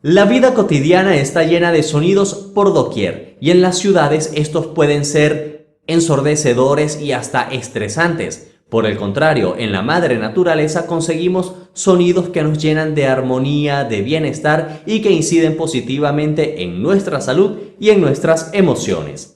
La vida cotidiana está llena de sonidos por doquier y en las ciudades estos pueden ser ensordecedores y hasta estresantes. Por el contrario, en la madre naturaleza conseguimos sonidos que nos llenan de armonía, de bienestar y que inciden positivamente en nuestra salud y en nuestras emociones.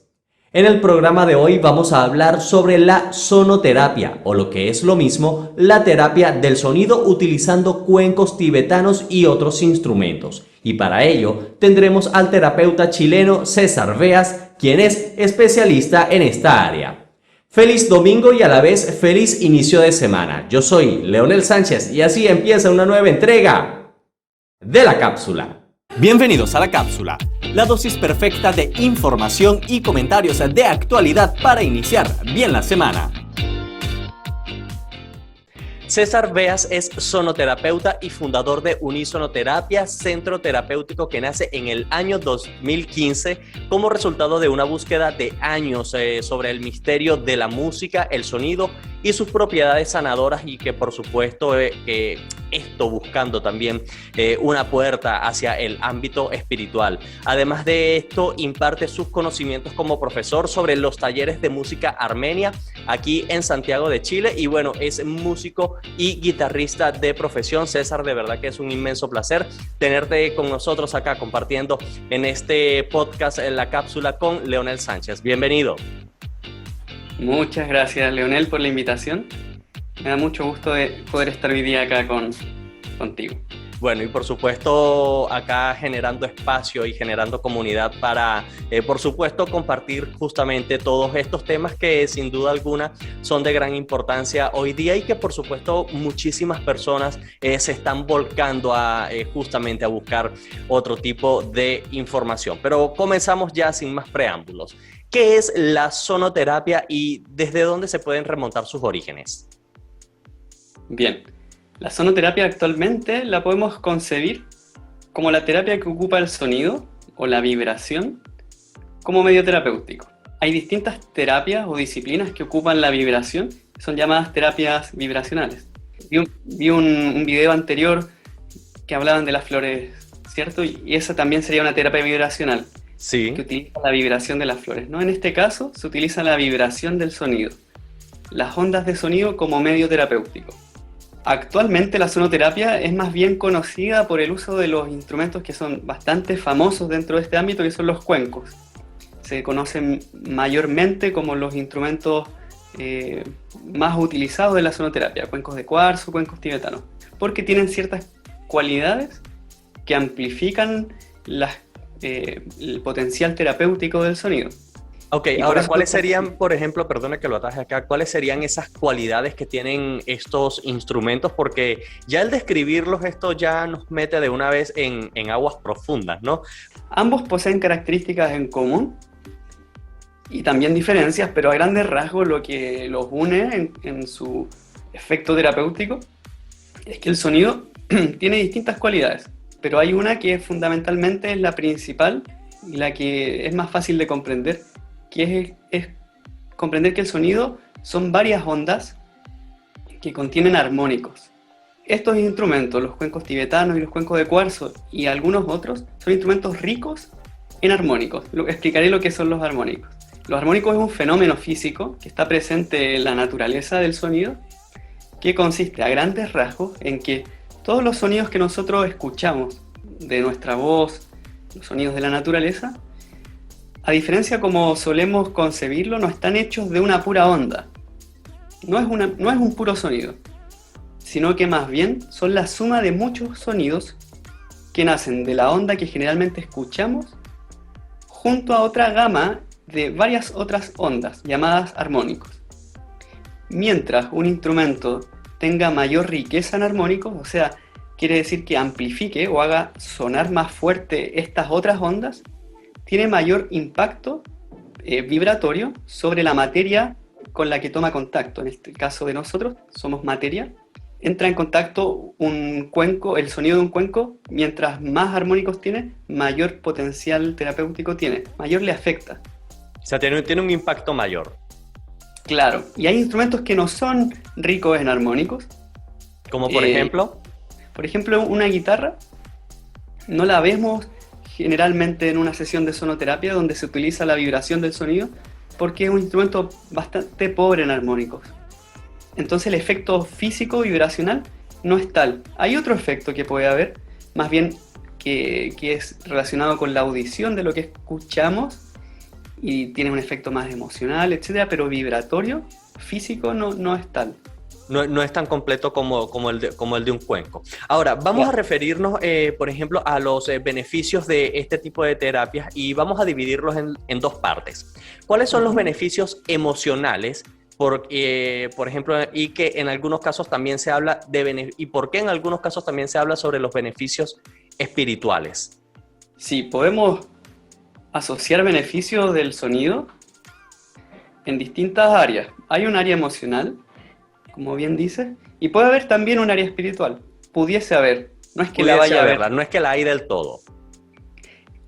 En el programa de hoy vamos a hablar sobre la sonoterapia, o lo que es lo mismo, la terapia del sonido utilizando cuencos tibetanos y otros instrumentos. Y para ello tendremos al terapeuta chileno César Veas, quien es especialista en esta área. Feliz domingo y a la vez feliz inicio de semana. Yo soy Leonel Sánchez y así empieza una nueva entrega de la cápsula. Bienvenidos a la cápsula, la dosis perfecta de información y comentarios de actualidad para iniciar bien la semana. César Veas es sonoterapeuta y fundador de Unisonoterapia, centro terapéutico que nace en el año 2015 como resultado de una búsqueda de años sobre el misterio de la música, el sonido y sus propiedades sanadoras, y que por supuesto esto buscando también una puerta hacia el ámbito espiritual. Además de esto, imparte sus conocimientos como profesor sobre los talleres de música armenia aquí en Santiago de Chile, y bueno, es músico y guitarrista de profesión. César, de verdad que es un inmenso placer tenerte con nosotros acá compartiendo en este podcast en la cápsula con Leonel Sánchez. Bienvenido. Muchas gracias, Leonel, por la invitación. Me da mucho gusto de poder estar hoy día acá contigo. Bueno, y por supuesto acá generando espacio y generando comunidad para, por supuesto, compartir justamente todos estos temas que sin duda alguna son de gran importancia hoy día y que por supuesto muchísimas personas se están volcando justamente a buscar otro tipo de información. Pero comenzamos ya sin más preámbulos. ¿Qué es la sonoterapia y desde dónde se pueden remontar sus orígenes? Bien. La sonoterapia actualmente la podemos concebir como la terapia que ocupa el sonido o la vibración como medio terapéutico. Hay distintas terapias o disciplinas que ocupan la vibración, son llamadas terapias vibracionales. Vi un video anterior que hablaban de las flores, ¿cierto? Y esa también sería una terapia vibracional, Sí. que utiliza la vibración de las flores, ¿no? En este caso se utiliza la vibración del sonido, las ondas de sonido como medio terapéutico. Actualmente la sonoterapia es más bien conocida por el uso de los instrumentos que son bastante famosos dentro de este ámbito, que son los cuencos. Se conocen mayormente como los instrumentos más utilizados de la sonoterapia, cuencos de cuarzo, cuencos tibetanos, porque tienen ciertas cualidades que amplifican el potencial terapéutico del sonido. Ok, ahora, ¿cuáles serían, por ejemplo, perdone que lo ataje acá, cuáles serían esas cualidades que tienen estos instrumentos? Porque ya el describirlos, esto ya nos mete de una vez en aguas profundas, ¿no? Ambos poseen características en común y también diferencias, pero a grandes rasgos lo que los une en su efecto terapéutico es que el sonido tiene distintas cualidades, pero hay una que fundamentalmente es la principal y la que es más fácil de comprender, que es comprender que el sonido son varias ondas que contienen armónicos. Estos instrumentos, los cuencos tibetanos y los cuencos de cuarzo y algunos otros, son instrumentos ricos en armónicos. Explicaré lo que son los armónicos. Los armónicos es un fenómeno físico que está presente en la naturaleza del sonido, que consiste a grandes rasgos en que todos los sonidos que nosotros escuchamos de nuestra voz, los sonidos de la naturaleza, a diferencia como solemos concebirlo, no están hechos de una pura onda. No es un puro sonido, sino que más bien son la suma de muchos sonidos que nacen de la onda que generalmente escuchamos junto a otra gama de varias otras ondas llamadas armónicos. Mientras un instrumento tenga mayor riqueza en armónicos, o sea, quiere decir que amplifique o haga sonar más fuerte estas otras ondas, tiene mayor impacto vibratorio sobre la materia con la que toma contacto. En este caso de nosotros, somos materia. Entra en contacto un cuenco, el sonido de un cuenco, mientras más armónicos tiene, mayor potencial terapéutico tiene, mayor le afecta. O sea, tiene un impacto mayor. Claro, y hay instrumentos que no son ricos en armónicos. Como por ejemplo. Por ejemplo, una guitarra No la vemos generalmente en una sesión de sonoterapia donde se utiliza la vibración del sonido porque es un instrumento bastante pobre en armónicos. Entonces el efecto físico vibracional no es tal. Hay otro efecto que puede haber, más bien que es relacionado con la audición de lo que escuchamos y tiene un efecto más emocional, etcétera, pero vibratorio, físico, no es tal. No es tan completo como el de un cuenco. Ahora, vamos a referirnos, por ejemplo, a los beneficios de este tipo de terapias y vamos a dividirlos en dos partes. ¿Cuáles son los beneficios emocionales? Por ejemplo, y que en algunos casos también se habla y por qué en algunos casos también se habla sobre los beneficios espirituales. Sí, podemos asociar beneficios del sonido en distintas áreas. Hay un área emocional, como bien dice, y puede haber también un área espiritual. Pudiese haber, no es que la vaya a haber. No es que la hay del todo.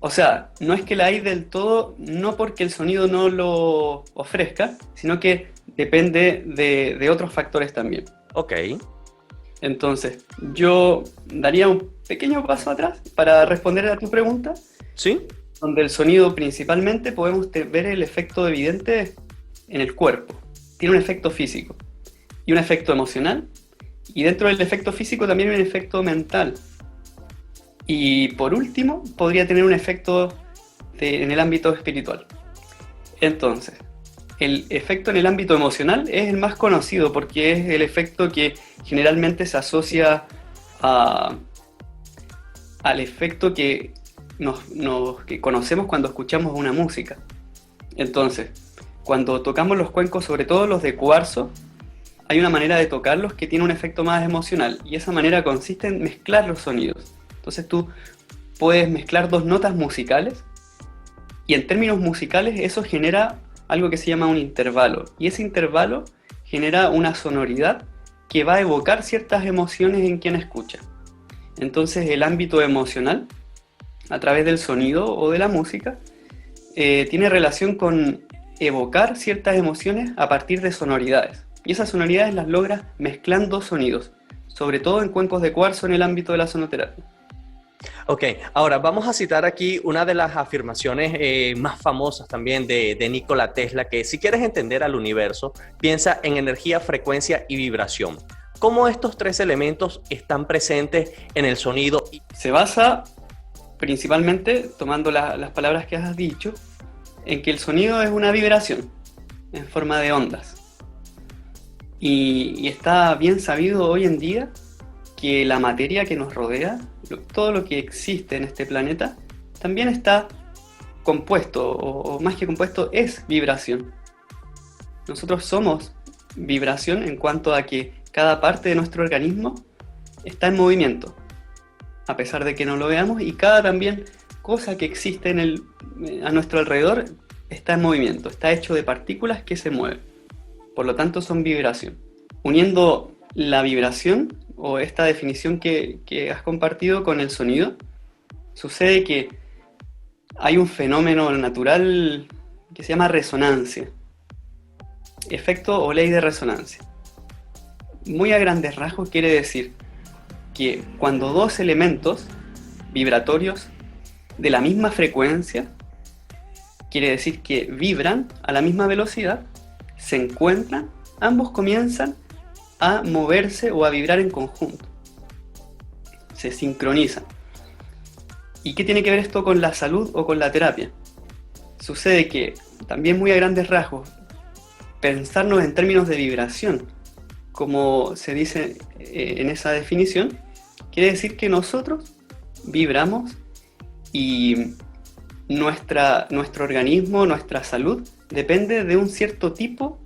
O sea, no es que la hay del todo, no porque el sonido no lo ofrezca, sino que depende de otros factores también. Ok. Entonces, yo daría un pequeño paso atrás para responder a tu pregunta. ¿Sí? Donde el sonido principalmente podemos ver el efecto evidente en el cuerpo. Tiene un efecto físico y un efecto emocional. Y dentro del efecto físico también hay un efecto mental. Y por último, podría tener un efecto en el ámbito espiritual. Entonces, el efecto en el ámbito emocional es el más conocido porque es el efecto que generalmente se asocia al efecto que que conocemos cuando escuchamos una música. Entonces, cuando tocamos los cuencos, sobre todo los de cuarzo, hay una manera de tocarlos que tiene un efecto más emocional y esa manera consiste en mezclar los sonidos. Entonces tú puedes mezclar dos notas musicales y en términos musicales eso genera algo que se llama un intervalo y ese intervalo genera una sonoridad que va a evocar ciertas emociones en quien escucha. Entonces el ámbito emocional a través del sonido o de la música tiene relación con evocar ciertas emociones a partir de sonoridades. Y esas sonoridades las logra mezclando sonidos, sobre todo en cuencos de cuarzo en el ámbito de la sonoterapia. Ok, ahora vamos a citar aquí una de las afirmaciones más famosas también de Nikola Tesla, que si quieres entender al universo, piensa en energía, frecuencia y vibración. ¿Cómo estos tres elementos están presentes en el sonido? Se basa principalmente, tomando las palabras que has dicho, en que el sonido es una vibración en forma de ondas. Y está bien sabido hoy en día que la materia que nos rodea, todo lo que existe en este planeta, también está compuesto, o más que compuesto, es vibración. Nosotros somos vibración en cuanto a que cada parte de nuestro organismo está en movimiento, a pesar de que no lo veamos, y cada también cosa que existe a nuestro alrededor está en movimiento, está hecho de partículas que se mueven. Por lo tanto, son vibración. Uniendo la vibración o esta definición que has compartido con el sonido, sucede que hay un fenómeno natural que se llama resonancia. Efecto o ley de resonancia. Muy a grandes rasgos quiere decir que cuando dos elementos vibratorios de la misma frecuencia, quiere decir que vibran a la misma velocidad, se encuentran, ambos comienzan a moverse o a vibrar en conjunto. Se sincronizan. ¿Y qué tiene que ver esto con la salud o con la terapia? Sucede que, también muy a grandes rasgos, pensarnos en términos de vibración, como se dice en esa definición, quiere decir que nosotros vibramos y nuestro organismo, nuestra salud, depende de un cierto tipo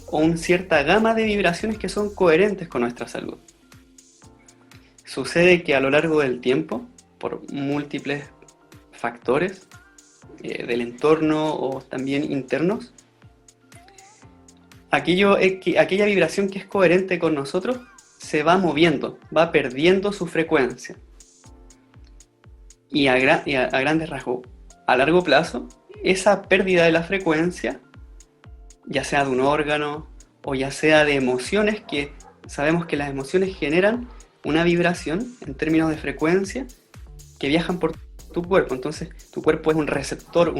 o una cierta gama de vibraciones que son coherentes con nuestra salud. Sucede que a lo largo del tiempo, por múltiples factores del entorno o también internos, aquella vibración que es coherente con nosotros se va moviendo, va perdiendo su frecuencia. Y a grandes rasgos, a largo plazo, esa pérdida de la frecuencia, ya sea de un órgano o ya sea de emociones, que sabemos que las emociones generan una vibración en términos de frecuencia, que viajan por tu cuerpo. Entonces, tu cuerpo es un receptor,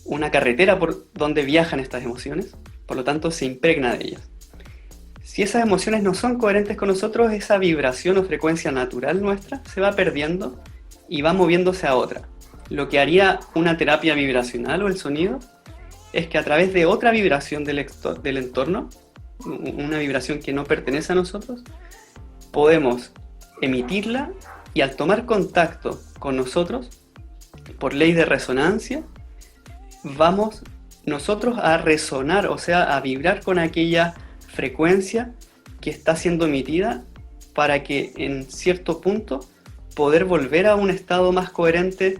una carretera por donde viajan estas emociones, por lo tanto se impregna de ellas. Si esas emociones no son coherentes con nosotros, esa vibración o frecuencia natural nuestra se va perdiendo y va moviéndose a otra. Lo que haría una terapia vibracional o el sonido es que a través de otra vibración del entorno, una vibración que no pertenece a nosotros, podemos emitirla y al tomar contacto con nosotros, por ley de resonancia, vamos nosotros a resonar, o sea, a vibrar con aquella frecuencia que está siendo emitida para que en cierto punto poder volver a un estado más coherente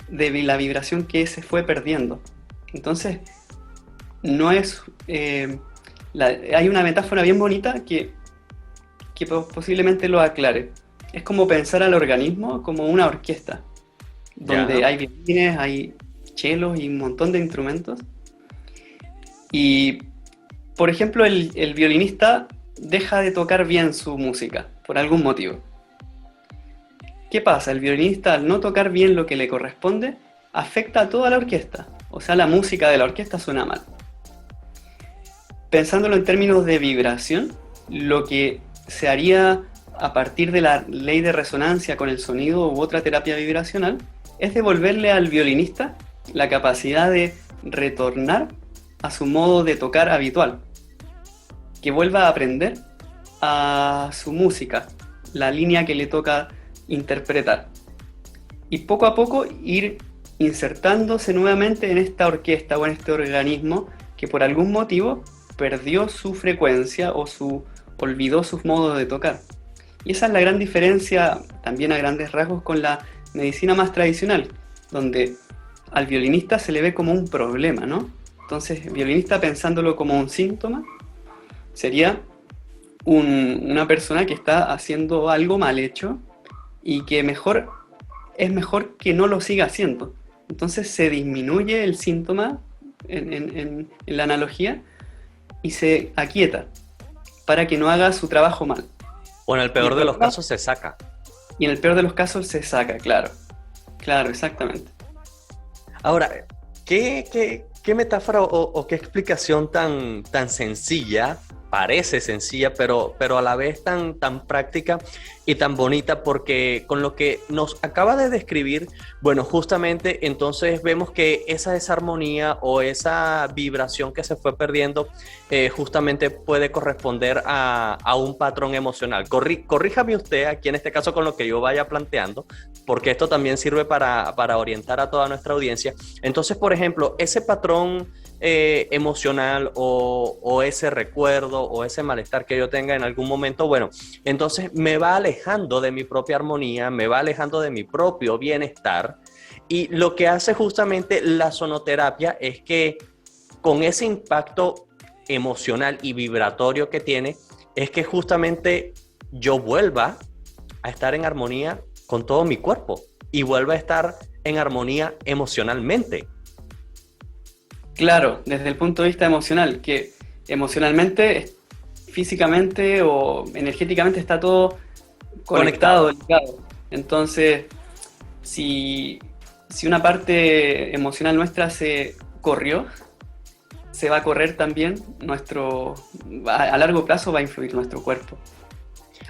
de la vibración que se fue perdiendo. Entonces, no es... hay una metáfora bien bonita que posiblemente lo aclare. Es como pensar al organismo como una orquesta, donde hay violines, hay chelos y un montón de instrumentos. Y, por ejemplo, el violinista deja de tocar bien su música, por algún motivo. ¿Qué pasa? El violinista, al no tocar bien lo que le corresponde, afecta a toda la orquesta. O sea, la música de la orquesta suena mal. Pensándolo en términos de vibración, lo que se haría a partir de la ley de resonancia con el sonido u otra terapia vibracional es devolverle al violinista la capacidad de retornar a su modo de tocar habitual, que vuelva a aprender a su música, la línea que le toca interpretar, y poco a poco ir insertándose nuevamente en esta orquesta o en este organismo que por algún motivo perdió su frecuencia o olvidó sus modos de tocar. Y esa es la gran diferencia, también a grandes rasgos, con la medicina más tradicional, donde al violinista se le ve como un problema, ¿no? Entonces, violinista pensándolo como un síntoma, sería una persona que está haciendo algo mal hecho y que es mejor que no lo siga haciendo. Entonces se disminuye el síntoma en la analogía y se aquieta para que no haga su trabajo mal. O en el peor de los casos se saca. Y en el peor de los casos se saca, claro. Claro, exactamente. Ahora, ¿qué metáfora o qué explicación tan sencilla, parece sencilla, pero a la vez tan práctica y tan bonita? Porque con lo que nos acaba de describir, bueno, justamente entonces vemos que esa desarmonía o esa vibración que se fue perdiendo justamente puede corresponder a un patrón emocional. Corríjame usted aquí en este caso con lo que yo vaya planteando, porque esto también sirve para orientar a toda nuestra audiencia. Entonces, por ejemplo, ese patrón emocional o ese recuerdo o ese malestar que yo tenga en algún momento, bueno, entonces me va alejando de mi propia armonía, me va alejando de mi propio bienestar, y lo que hace justamente la sonoterapia es que con ese impacto emocional y vibratorio que tiene, es que justamente yo vuelva a estar en armonía con todo mi cuerpo y vuelva a estar en armonía emocionalmente. Claro, desde el punto de vista emocional, que emocionalmente, físicamente o energéticamente está todo conectado, ligado. Entonces, si una parte emocional nuestra se corrió, se va a correr también a largo plazo va a influir nuestro cuerpo.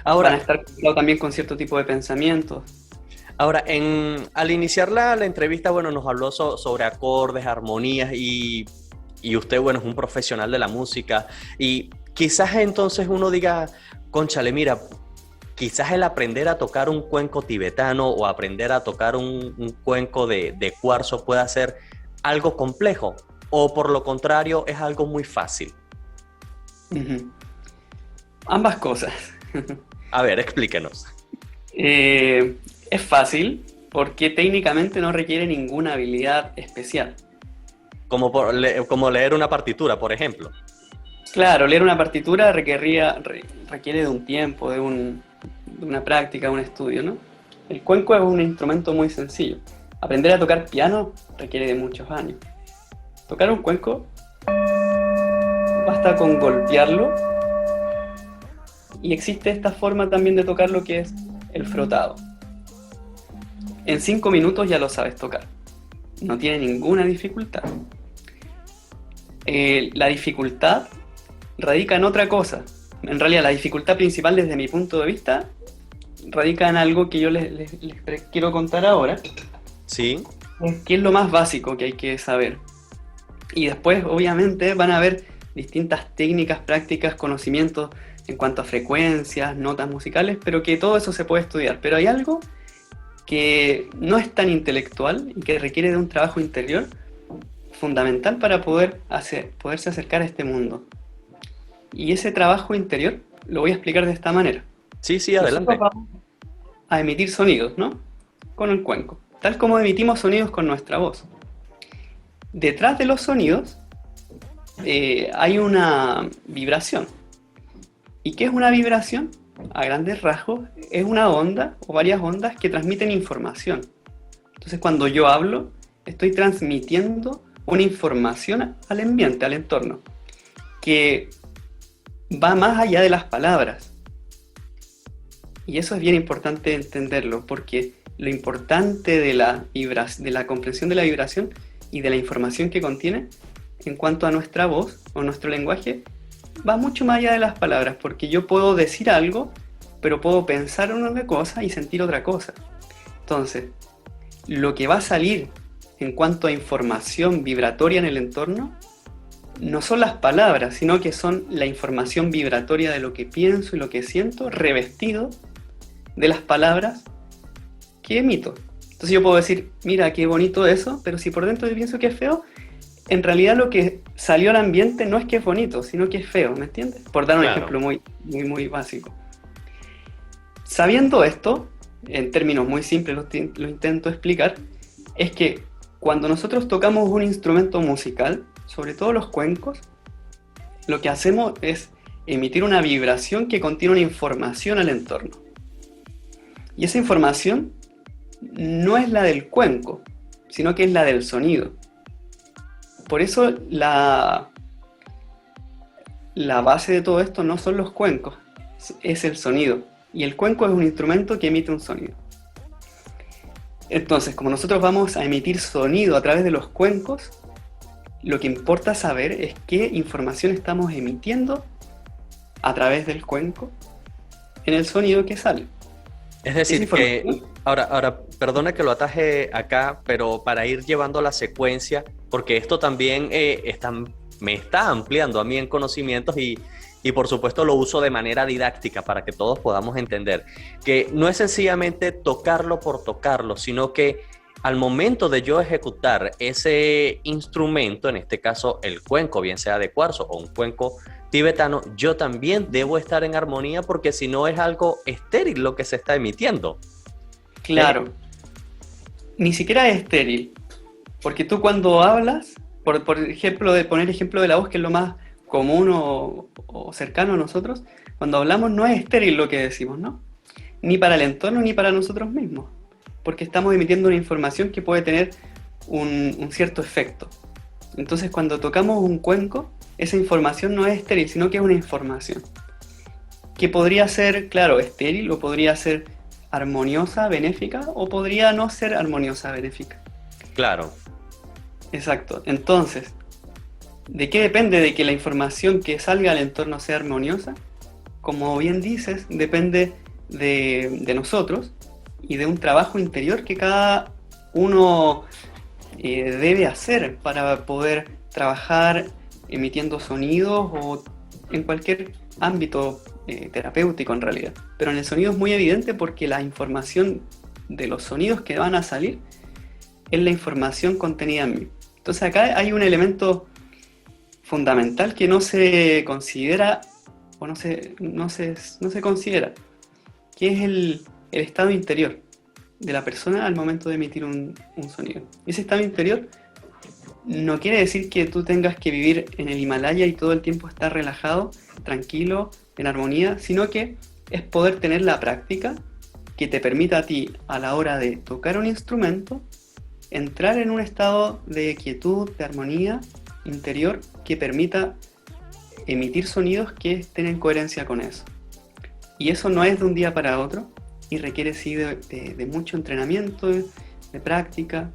Ahora, van a estar conectados también con cierto tipo de pensamientos. Ahora, al iniciar la entrevista, bueno, nos habló sobre acordes, armonías y usted, bueno, es un profesional de la música, y quizás entonces uno diga, cónchale, mira, quizás el aprender a tocar un cuenco tibetano o aprender a tocar un cuenco de cuarzo pueda ser algo complejo, o por lo contrario es algo muy fácil. Uh-huh. Ambas cosas. A ver, explíquenos. Es fácil porque técnicamente no requiere ninguna habilidad especial. Como leer una partitura, por ejemplo. Claro, leer una partitura requiere de un tiempo, de una práctica, un estudio, ¿no? El cuenco es un instrumento muy sencillo. Aprender a tocar piano requiere de muchos años. Tocar un cuenco basta con golpearlo, y existe esta forma también de tocarlo que es el frotado. en 5 minutos ya lo sabes tocar. No tiene ninguna dificultad. La dificultad radica en otra cosa. En realidad, la dificultad principal desde mi punto de vista radica en algo que yo les quiero contar ahora, Sí, que es lo más básico que hay que saber. Y después, obviamente, van a haber distintas técnicas, prácticas, conocimientos en cuanto a frecuencias, notas musicales, pero que todo eso se puede estudiar. Pero hay algo que no es tan intelectual y que requiere de un trabajo interior fundamental para poderse acercar a este mundo. Y ese trabajo interior lo voy a explicar de esta manera. sí, sí, Nosotros adelante. vamos a emitir sonidos, ¿no? Con el cuenco, tal como emitimos sonidos con nuestra voz. Detrás de los sonidos hay una vibración. ¿Y qué es una vibración? A grandes rasgos, es una onda o varias ondas que transmiten información. Entonces, cuando yo hablo, estoy transmitiendo una información al ambiente, al entorno, que va más allá de las palabras. Y eso es bien importante entenderlo, porque lo importante de la comprensión de la vibración y de la información que contiene en cuanto a nuestra voz o nuestro lenguaje va mucho más allá de las palabras, porque yo puedo decir algo, pero puedo pensar en una cosa y sentir otra cosa. Entonces, lo que va a salir en cuanto a información vibratoria en el entorno no son las palabras, sino que son la información vibratoria de lo que pienso y lo que siento revestido de las palabras que emito. Entonces yo puedo decir, mira, qué bonito eso, pero si por dentro yo pienso que es feo, en realidad lo que salió al ambiente no es que es bonito, sino que es feo, ¿me entiendes? Por dar un Claro. ejemplo muy básico. Sabiendo esto, en términos muy simples lo intento explicar, es que cuando nosotros tocamos un instrumento musical, sobre todo los cuencos, lo que hacemos es emitir una vibración que contiene una información al entorno. Y esa información no es la del cuenco, sino que es la del sonido. Por eso la base de todo esto no son los cuencos, es el sonido. Y el cuenco es un instrumento que emite un sonido. Entonces, como nosotros vamos a emitir sonido a través de los cuencos, lo que importa saber es qué información estamos emitiendo a través del cuenco en el sonido que sale. Es Esa decir, que información, ahora, perdona que lo ataje acá, pero para ir llevando la secuencia, porque esto también me está ampliando a mí en conocimientos y por supuesto lo uso de manera didáctica para que todos podamos entender que no es sencillamente tocarlo por tocarlo, sino que al momento de yo ejecutar ese instrumento, en este caso el cuenco, bien sea de cuarzo o un cuenco tibetano, yo también debo estar en armonía porque si no es algo estéril lo que se está emitiendo. claro, ni siquiera es estéril, porque tú cuando hablas, por ejemplo, de poner ejemplo de la voz, que es lo más común o cercano a nosotros, cuando hablamos no es estéril lo que decimos, ¿no? Ni para el entorno ni para nosotros mismos, porque estamos emitiendo una información que puede tener un cierto efecto. Entonces, cuando tocamos un cuenco, esa información no es estéril, sino que es una información que podría ser, claro, estéril, o podría ser armoniosa, benéfica, o podría no ser armoniosa, benéfica. Claro, Exacto. Entonces, ¿de qué depende de que la información que salga al entorno sea armoniosa? Como bien dices, depende de nosotros y de un trabajo interior que cada uno debe hacer para poder trabajar emitiendo sonidos o en cualquier ámbito terapéutico en realidad. Pero en el sonido es muy evidente porque la información de los sonidos que van a salir es la información contenida en mí. Entonces acá hay un elemento fundamental que no se considera o no se considera, que es el estado interior de la persona al momento de emitir un sonido. Ese estado interior no quiere decir que tú tengas que vivir en el Himalaya y todo el tiempo estar relajado, tranquilo, en armonía, sino que es poder tener la práctica que te permita a ti, a la hora de tocar un instrumento, entrar en un estado de quietud, de armonía interior que permita emitir sonidos que estén en coherencia con eso. Y eso no es de un día para otro, y requiere sí de mucho entrenamiento, de práctica.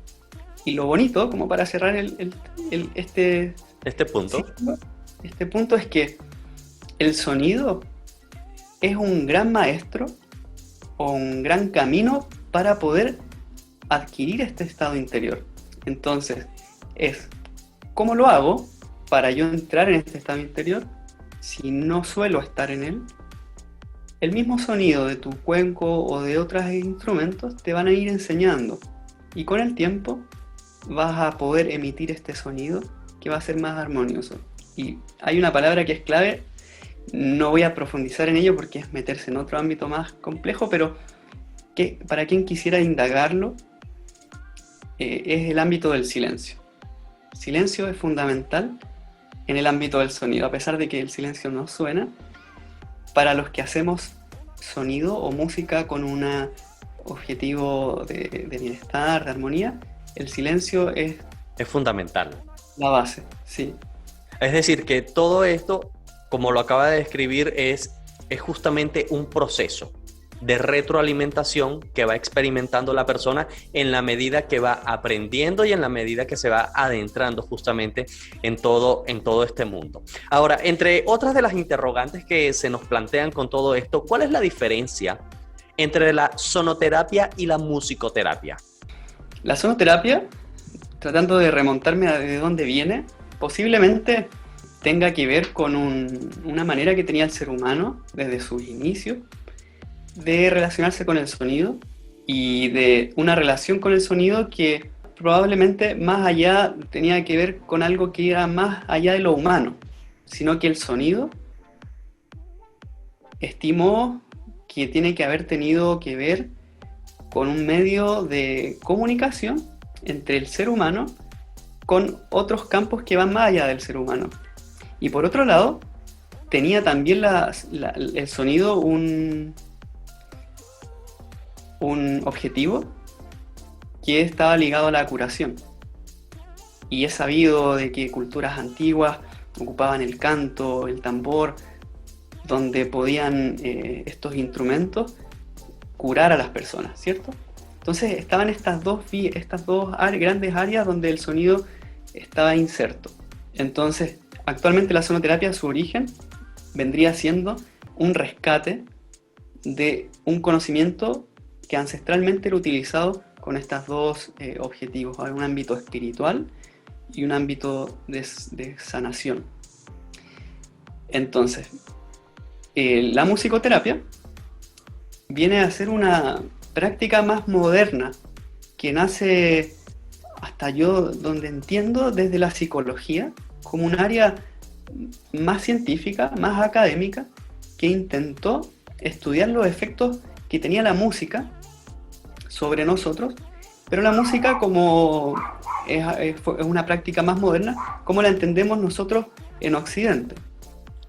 Y lo bonito, como para cerrar Este punto. ciclo, este punto es que el sonido es un gran maestro o un gran camino para poder adquirir este estado interior. Entonces, ¿cómo lo hago para yo entrar en este estado interior si no suelo estar en él? El mismo sonido de tu cuenco o de otros instrumentos te van a ir enseñando, y con el tiempo vas a poder emitir este sonido que va a ser más armonioso. Y hay una palabra que es clave, no voy a profundizar en ello porque es meterse en otro ámbito más complejo, pero que para quien quisiera indagarlo, es el ámbito del silencio. Silencio es fundamental en el ámbito del sonido, a pesar de que el silencio no suena. Para los que hacemos sonido o música con un objetivo de bienestar, de armonía, el silencio es Es fundamental. la base, sí. Es decir, que todo esto, como lo acaba de describir, es justamente un proceso de retroalimentación que va experimentando la persona en la medida que va aprendiendo y en la medida que se va adentrando justamente en todo este mundo. Ahora, entre otras de las interrogantes que se nos plantean con todo esto, ¿cuál es la diferencia entre la sonoterapia y la musicoterapia? La sonoterapia, tratando de remontarme a de dónde viene, posiblemente tenga que ver con una manera que tenía el ser humano desde sus inicios de relacionarse con el sonido, y de una relación con el sonido que probablemente más allá tenía que ver con algo que era más allá de lo humano, sino que el sonido, estimo que tiene que haber tenido que ver con un medio de comunicación entre el ser humano con otros campos que van más allá del ser humano. Y por otro lado, tenía también el sonido un objetivo que estaba ligado a la curación. Y es sabido de que culturas antiguas ocupaban el canto, el tambor, donde podían estos instrumentos curar a las personas, ¿cierto? Entonces estaban estas dos grandes áreas donde el sonido estaba inserto. Entonces, actualmente la sonoterapia, su origen, vendría siendo un rescate de un conocimiento que ancestralmente era utilizado con estos dos objetivos, un ámbito espiritual y un ámbito de sanación. Entonces, la musicoterapia viene a ser una práctica más moderna que nace, hasta yo donde entiendo, desde la psicología, como un área más científica, más académica, que intentó estudiar los efectos que tenía la música sobre nosotros, pero la música, como es una práctica más moderna, como la entendemos nosotros en Occidente.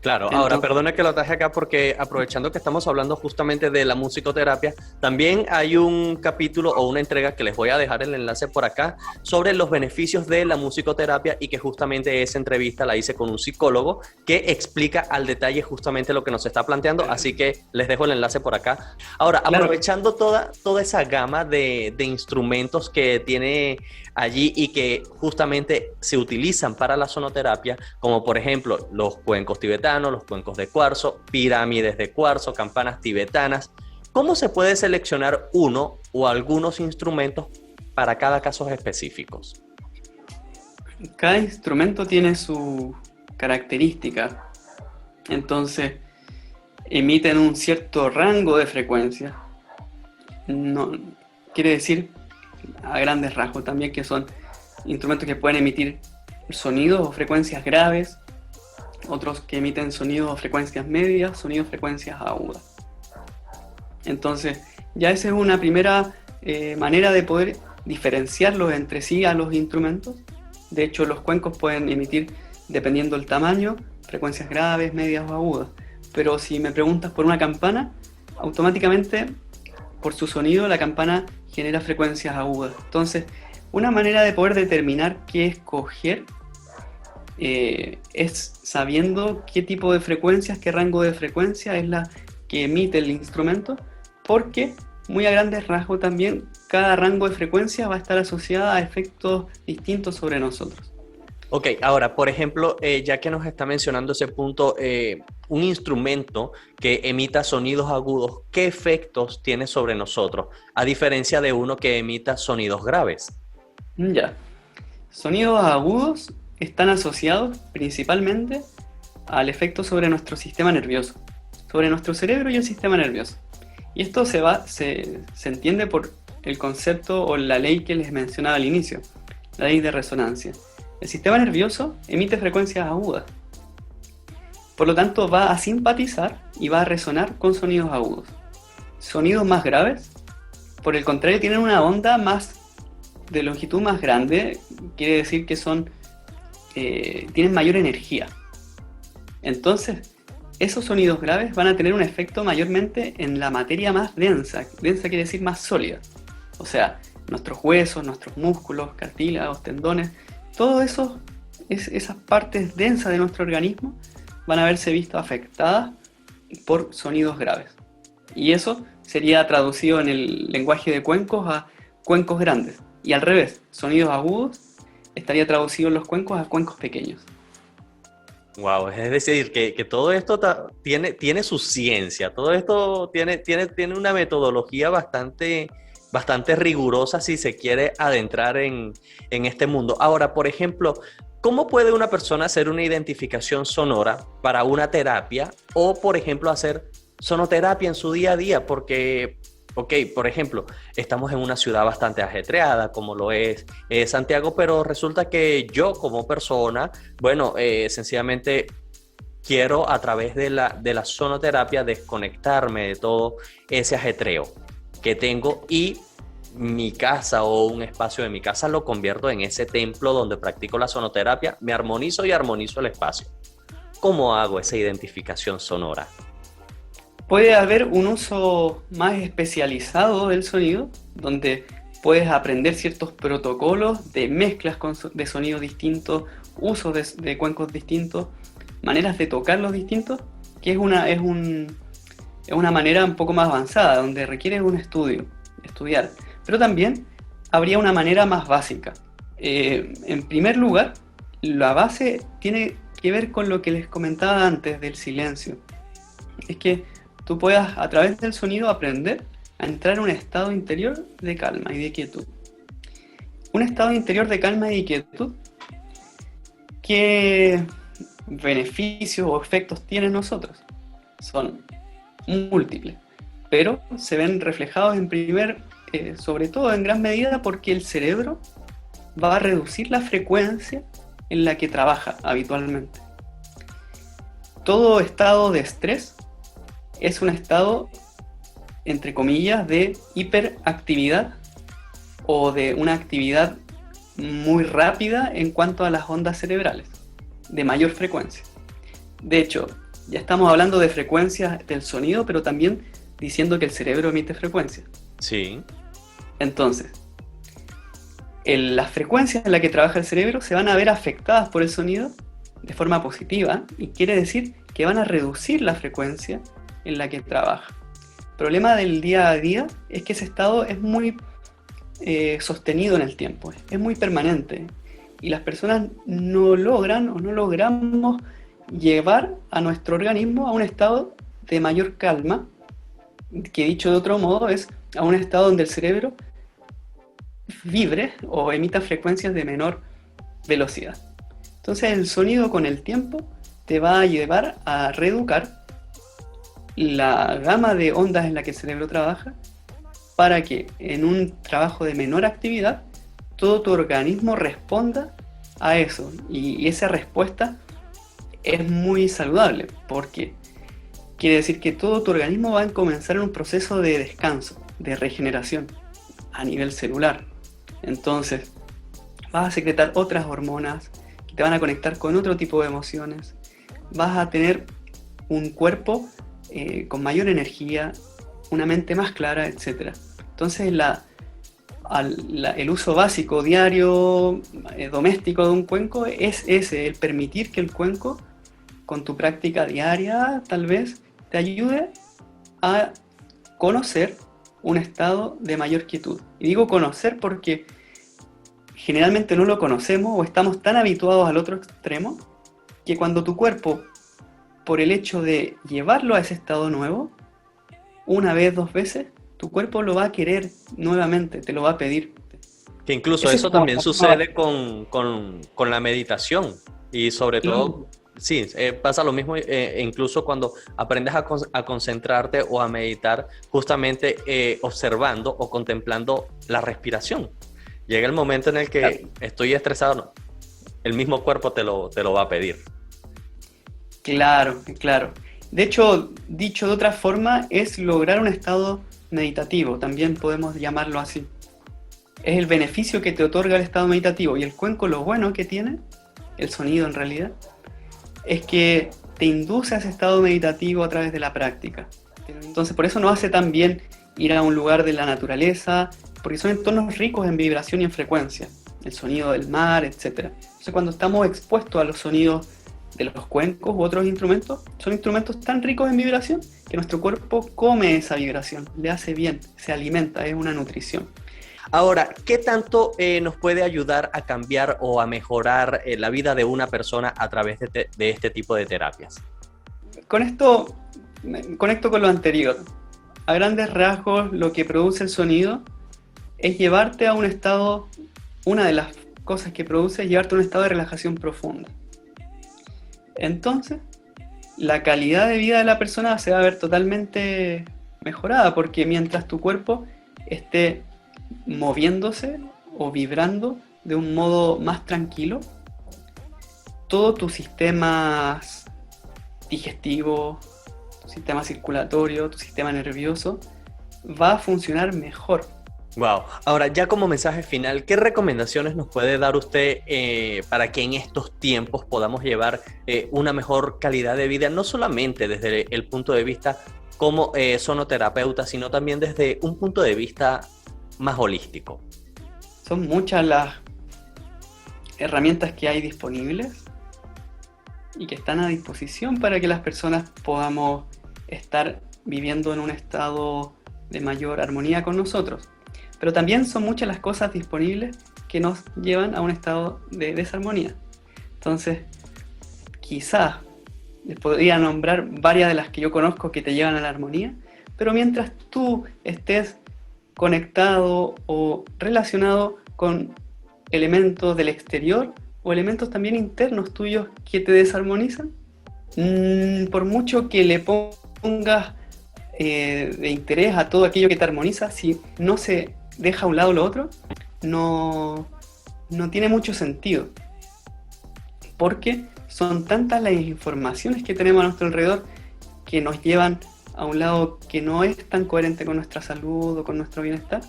Claro, Entonces, ahora perdona que lo traje acá porque aprovechando que estamos hablando justamente de la musicoterapia, también hay un capítulo o una entrega que les voy a dejar el enlace por acá sobre los beneficios de la musicoterapia, y que justamente esa entrevista la hice con un psicólogo que explica al detalle justamente lo que nos está planteando, así que les dejo el enlace por acá. Ahora, claro, aprovechando toda esa gama de instrumentos que tiene allí y que justamente se utilizan para la sonoterapia, como por ejemplo los cuencos tibetanos, los cuencos de cuarzo, pirámides de cuarzo, campanas tibetanas, ¿cómo se puede seleccionar uno o algunos instrumentos para cada caso específicos? cada instrumento tiene su característica, entonces emiten un cierto rango de frecuencia. No, quiere decir, a grandes rasgos también, que son instrumentos que pueden emitir sonidos o frecuencias graves, otros que emiten sonidos o frecuencias medias, sonidos o frecuencias agudas. Entonces, ya esa es una primera manera de poder diferenciarlos entre sí a los instrumentos. De hecho, los cuencos pueden emitir, dependiendo del tamaño, frecuencias graves, medias o agudas. Pero si me preguntas por una campana, automáticamente, por su sonido, la campana genera frecuencias agudas. Entonces, una manera de poder determinar qué escoger es sabiendo qué tipo de frecuencias, qué rango de frecuencia es la que emite el instrumento, porque muy a grandes rasgos también, cada rango de frecuencia va a estar asociada a efectos distintos sobre nosotros. Ok, ahora, por ejemplo, ya que nos está mencionando ese punto, un instrumento que emita sonidos agudos, ¿qué efectos tiene sobre nosotros? A diferencia de uno que emita sonidos graves. Ya. Sonidos agudos están asociados principalmente al efecto sobre nuestro sistema nervioso, sobre nuestro cerebro y el sistema nervioso. Y esto se entiende por el concepto o la ley que les mencionaba al inicio, la ley de resonancia. El sistema nervioso emite frecuencias agudas, por lo tanto va a simpatizar y va a resonar con sonidos agudos. Sonidos más graves, por el contrario, tienen una onda más de longitud más grande, quiere decir que tienen mayor energía. Entonces, esos sonidos graves van a tener un efecto mayormente en la materia más densa. Densa quiere decir más sólida. O sea, nuestros huesos, nuestros músculos, cartílagos, tendones, todo eso, esas partes densas de nuestro organismo van a verse vistas afectadas por sonidos graves. Y eso sería traducido en el lenguaje de cuencos a cuencos grandes. Y al revés, sonidos agudos estaría traducido en los cuencos a cuencos pequeños. Wow, es decir, que todo esto tiene su ciencia, todo esto tiene una metodología bastante rigurosa si se quiere adentrar en este mundo. Ahora, por ejemplo, ¿cómo puede una persona hacer una identificación sonora para una terapia o, por ejemplo, hacer sonoterapia en su día a día? Porque, ok, por ejemplo, estamos en una ciudad bastante ajetreada, como lo es Santiago, pero resulta que yo como persona, bueno, sencillamente quiero a través de la sonoterapia desconectarme de todo ese ajetreo que tengo y mi casa o un espacio de mi casa lo convierto en ese templo donde practico la sonoterapia, me armonizo y armonizo el espacio. ¿Cómo hago esa identificación sonora? Puede haber un uso más especializado del sonido, donde puedes aprender ciertos protocolos de mezclas de sonidos distintos, usos de cuencos distintos, maneras de tocarlos distintos, que es una manera un poco más avanzada, donde requiere un estudiar. Pero también habría una manera más básica. En primer lugar, la base tiene que ver con lo que les comentaba antes del silencio. Es que tú puedas a través del sonido aprender a entrar en un estado interior de calma y de quietud. Un estado interior de calma y quietud, ¿qué beneficios o efectos tiene en nosotros? Son múltiples, pero se ven reflejados sobre todo en gran medida porque el cerebro va a reducir la frecuencia en la que trabaja habitualmente. Todo estado de estrés es un estado, entre comillas, de hiperactividad o de una actividad muy rápida en cuanto a las ondas cerebrales, de mayor frecuencia. De hecho, ya estamos hablando de frecuencias del sonido, pero también diciendo que el cerebro emite frecuencias. Sí. Entonces, las frecuencias en las que trabaja el cerebro se van a ver afectadas por el sonido de forma positiva y quiere decir que van a reducir la frecuencia en la que trabaja. El problema del día a día es que ese estado es muy sostenido en el tiempo, es muy permanente y las personas no logran o no logramos llevar a nuestro organismo a un estado de mayor calma, que dicho de otro modo es a un estado donde el cerebro vibre o emita frecuencias de menor velocidad. Entonces el sonido con el tiempo te va a llevar a reeducar la gama de ondas en la que el cerebro trabaja para que en un trabajo de menor actividad todo tu organismo responda a eso y esa respuesta es muy saludable porque quiere decir que todo tu organismo va a comenzar en un proceso de descanso, de regeneración a nivel celular. Entonces vas a secretar otras hormonas que te van a conectar con otro tipo de emociones, vas a tener un cuerpo con mayor energía, una mente más clara, etc. Entonces el uso básico, diario, doméstico de un cuenco es ese, el permitir que el cuenco con tu práctica diaria tal vez te ayude a conocer un estado de mayor quietud. Y digo conocer porque generalmente no lo conocemos o estamos tan habituados al otro extremo que cuando tu cuerpo, por el hecho de llevarlo a ese estado nuevo, una vez, dos veces, tu cuerpo lo va a querer nuevamente, te lo va a pedir. Que incluso Ese es eso como también sucede con la meditación y sobre todo, sí, pasa lo mismo incluso cuando aprendes a concentrarte o a meditar justamente observando o contemplando la respiración. Llega el momento en el que estoy estresado, no, el mismo cuerpo te lo va a pedir. Claro, claro. De hecho, dicho de otra forma, es lograr un estado meditativo, también podemos llamarlo así. Es el beneficio que te otorga el estado meditativo. Y el cuenco, lo bueno que tiene, el sonido en realidad, es que te induce a ese estado meditativo a través de la práctica. Entonces, por eso nos hace tan bien ir a un lugar de la naturaleza, porque son entornos ricos en vibración y en frecuencia. El sonido del mar, etc. Entonces, cuando estamos expuestos a los sonidos de los cuencos u otros instrumentos, son instrumentos tan ricos en vibración que nuestro cuerpo come esa vibración, le hace bien, se alimenta, es una nutrición. Ahora, ¿qué tanto nos puede ayudar a cambiar o a mejorar la vida de una persona a través de este tipo de terapias? Con esto me conecto con lo anterior. A grandes rasgos, lo que produce el sonido es llevarte a un estado, una de las cosas que produce es llevarte a un estado de relajación profunda. Entonces, la calidad de vida de la persona se va a ver totalmente mejorada, porque mientras tu cuerpo esté moviéndose o vibrando de un modo más tranquilo, todo tu sistema digestivo, tu sistema circulatorio, tu sistema nervioso va a funcionar mejor. Wow. Ahora, ya como mensaje final, ¿qué recomendaciones nos puede dar usted para que en estos tiempos podamos llevar una mejor calidad de vida, no solamente desde el punto de vista como sonoterapeuta, sino también desde un punto de vista más holístico? Son muchas las herramientas que hay disponibles y que están a disposición para que las personas podamos estar viviendo en un estado de mayor armonía con nosotros. Pero también son muchas las cosas disponibles que nos llevan a un estado de desarmonía. Entonces, quizás les podría nombrar varias de las que yo conozco que te llevan a la armonía, pero mientras tú estés conectado o relacionado con elementos del exterior o elementos también internos tuyos que te desarmonizan, por mucho que le pongas de interés a todo aquello que te armoniza, si no se deja a un lado lo otro, no tiene mucho sentido, porque son tantas las informaciones que tenemos a nuestro alrededor que nos llevan a un lado que no es tan coherente con nuestra salud o con nuestro bienestar,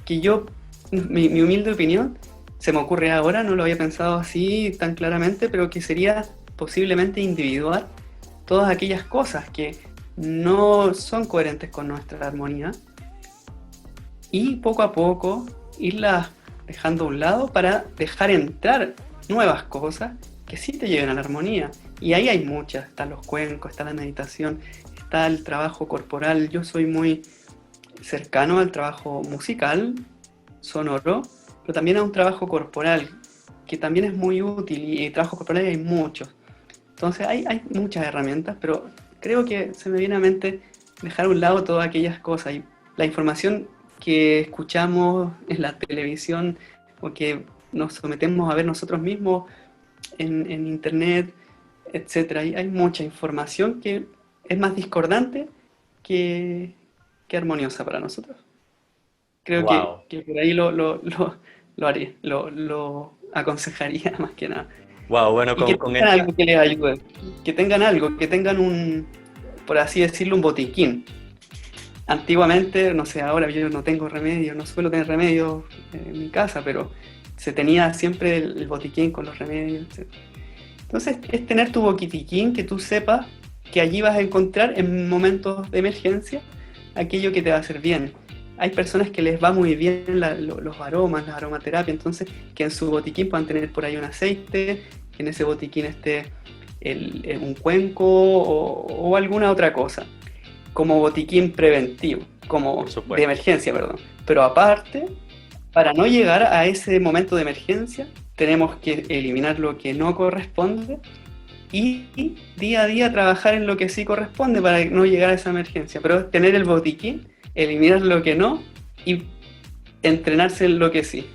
que yo, mi humilde opinión, se me ocurre ahora, no lo había pensado así tan claramente, pero que sería posiblemente individuar todas aquellas cosas que no son coherentes con nuestra armonía y poco a poco irlas dejando a un lado para dejar entrar nuevas cosas que sí te lleven a la armonía. Y ahí hay muchas, están los cuencos, está la meditación, está el trabajo corporal. Yo soy muy cercano al trabajo musical, sonoro, pero también a un trabajo corporal, que también es muy útil, y trabajo corporal hay muchos. Entonces hay muchas herramientas, pero creo que se me viene a mente dejar a un lado todas aquellas cosas. Y la información que escuchamos en la televisión o que nos sometemos a ver nosotros mismos en internet, etc. Hay mucha información que es más discordante que armoniosa para nosotros. Creo Wow. que por ahí lo haría, lo aconsejaría más que nada. Wow, bueno, Y que con tengan esta. algo que les ayude, que tengan algo, que tengan un, por así decirlo, un botiquín. Antiguamente, no sé, ahora yo no tengo remedio, no suelo tener remedios en mi casa, pero se tenía siempre el botiquín con los remedios, etc. Entonces, es tener tu botiquín, que tú sepas que allí vas a encontrar en momentos de emergencia aquello que te va a hacer bien. Hay personas que les va muy bien los aromas, la aromaterapia, entonces que en su botiquín puedan tener por ahí un aceite, que en ese botiquín esté un cuenco o alguna otra cosa. como botiquín preventivo, como Por supuesto. de emergencia, perdón. Pero aparte, para no llegar a ese momento de emergencia, tenemos que eliminar lo que no corresponde y día a día trabajar en lo que sí corresponde para no llegar a esa emergencia. Pero tener el botiquín, eliminar lo que no y entrenarse en lo que sí.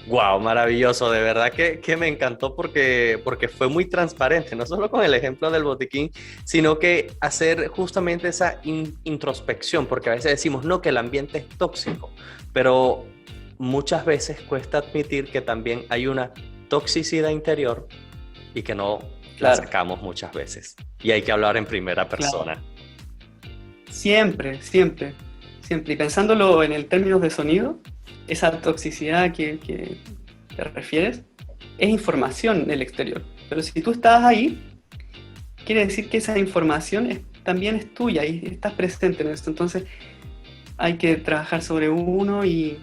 Wow, maravilloso, de verdad que me encantó porque fue muy transparente, no solo con el ejemplo del botiquín, sino que hacer justamente esa introspección, porque a veces decimos, no, que el ambiente es tóxico, pero muchas veces cuesta admitir que también hay una toxicidad interior y que no la Claro, sacamos muchas veces. Y hay que hablar en primera claro. persona. Siempre, siempre, siempre. Y pensándolo en el términos de sonido, esa toxicidad que te refieres es información del exterior. Pero si tú estás ahí, quiere decir que esa información también es tuya y estás presente en eso. Entonces hay que trabajar sobre uno y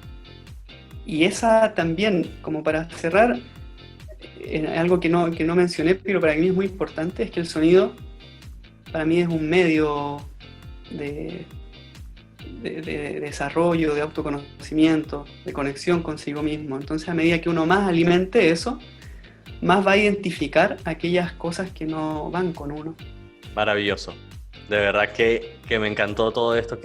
esa también, como para cerrar, algo que no mencioné, pero para mí es muy importante, es que el sonido para mí es un medio de, de desarrollo, de autoconocimiento, de conexión consigo mismo. Entonces, a medida que uno más alimente eso, más va a identificar aquellas cosas que no van con uno. Maravilloso. De verdad que me encantó todo esto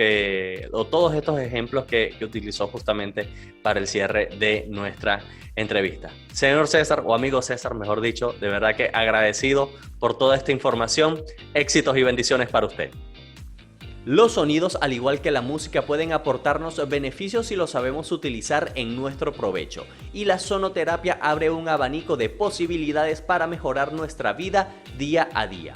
o todos estos ejemplos que utilizó justamente para el cierre de nuestra entrevista. Señor César, o amigo César, mejor dicho, de verdad que agradecido por toda esta información. Éxitos y bendiciones para usted. Los sonidos, al igual que la música, pueden aportarnos beneficios si los sabemos utilizar en nuestro provecho. Y la sonoterapia abre un abanico de posibilidades para mejorar nuestra vida día a día.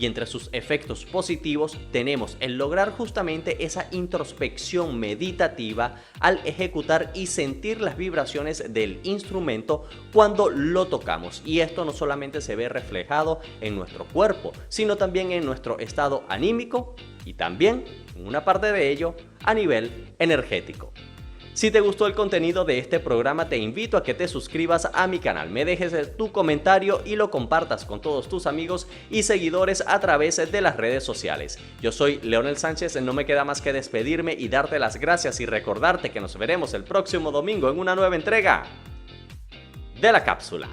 Y entre sus efectos positivos tenemos el lograr justamente esa introspección meditativa al ejecutar y sentir las vibraciones del instrumento cuando lo tocamos. Y esto no solamente se ve reflejado en nuestro cuerpo, sino también en nuestro estado anímico y también, en una parte de ello, a nivel energético. Si te gustó el contenido de este programa, te invito a que te suscribas a mi canal, me dejes tu comentario y lo compartas con todos tus amigos y seguidores a través de las redes sociales. Yo soy Leonel Sánchez, no me queda más que despedirme y darte las gracias y recordarte que nos veremos el próximo domingo en una nueva entrega de La Cápsula.